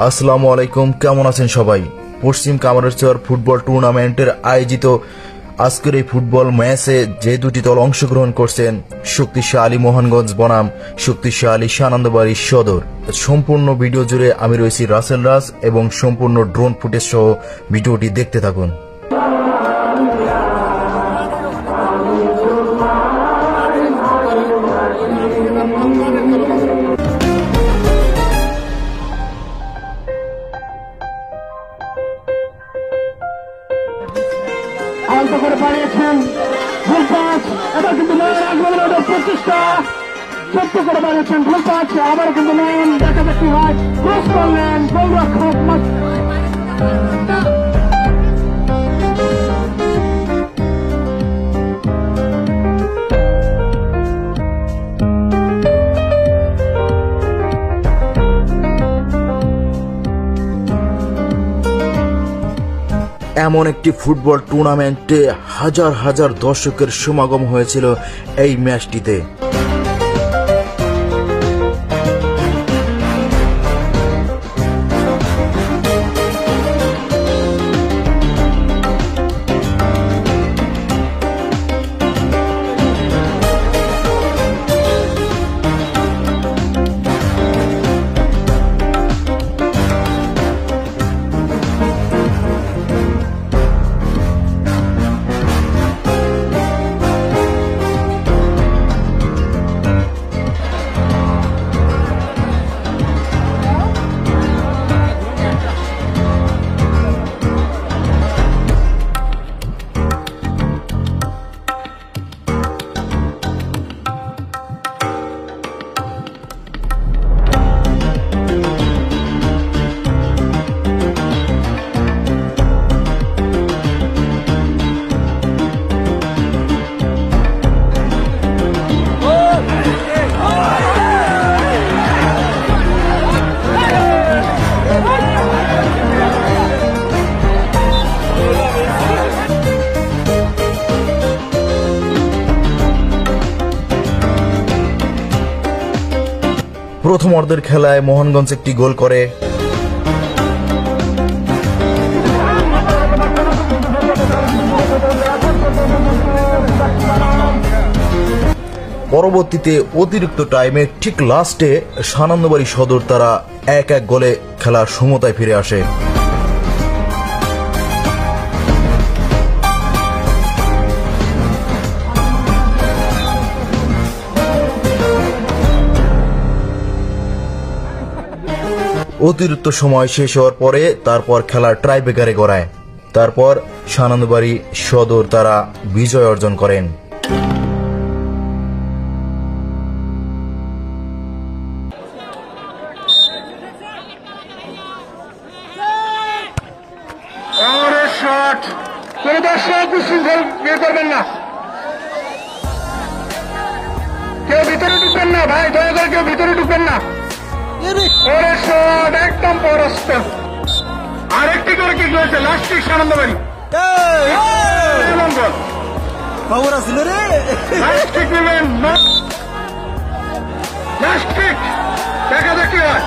আসসালামু আলাইকুম, কেমন আছেন সবাই? পশ্চিম কামারচর ফুটবল টুর্নামেন্টের আয়োজিত আজকের এই ফুটবল ম্যাচে যে দুটি দল অংশগ্রহণ করছেন, শক্তিশালী মোহনগঞ্জ বনাম শক্তিশালী সানন্দবাড়ি সদর। সম্পূর্ণ ভিডিও জুড়ে আমি রয়েছি রাসেল রাজ এবং সম্পূর্ণ ড্রোন ফুটেজ সহ ভিডিওটি দেখতে থাকুন। আলতো করে বাড়িয়েছেন ভুল পাঁচ, এবার কিন্তু নয়ন আগমনের ওটা প্রচেষ্টা সত্য করে বাড়িয়েছেন ভুল পাঁচ, আবার কিন্তু নয়ন দেখা দেখি হয় ক্রস করলেন গোলরক্ষক। এমন একটি ফুটবল টুর্নামেন্টে হাজার হাজার দর্শকের সমাগম হয়েছিল এই ম্যাচটিতে। প্রথম অর্ধের খেলায় মোহনগঞ্জ একটি গোল করে। পরবর্তীতে অতিরিক্ত টাইমে ঠিক লাস্টে সানন্দবাড়ি সদর তারা 1-1 গোলে খেলার সমতায় ফিরে আসে। অতিরিক্ত সময় শেষ হওয়ার পরে তারপর খেলার ট্রাইব্রেকারে গড়ায়। তারপর সানন্দবাড়ি সদর তারা বিজয় অর্জন করেন। কেউ ভিতরে ঢুকবেন না ভাই, দয়া করে কেউ ভিতরে ঢুকবেন না। একদম পরস্ত আরেকটি করে কি হয়েছে লাস্টিক সানন্দবাড়ি খবর আছিল রে। লাস্টিক নেবেন, লাস্টিক দেখা দেখি হয়।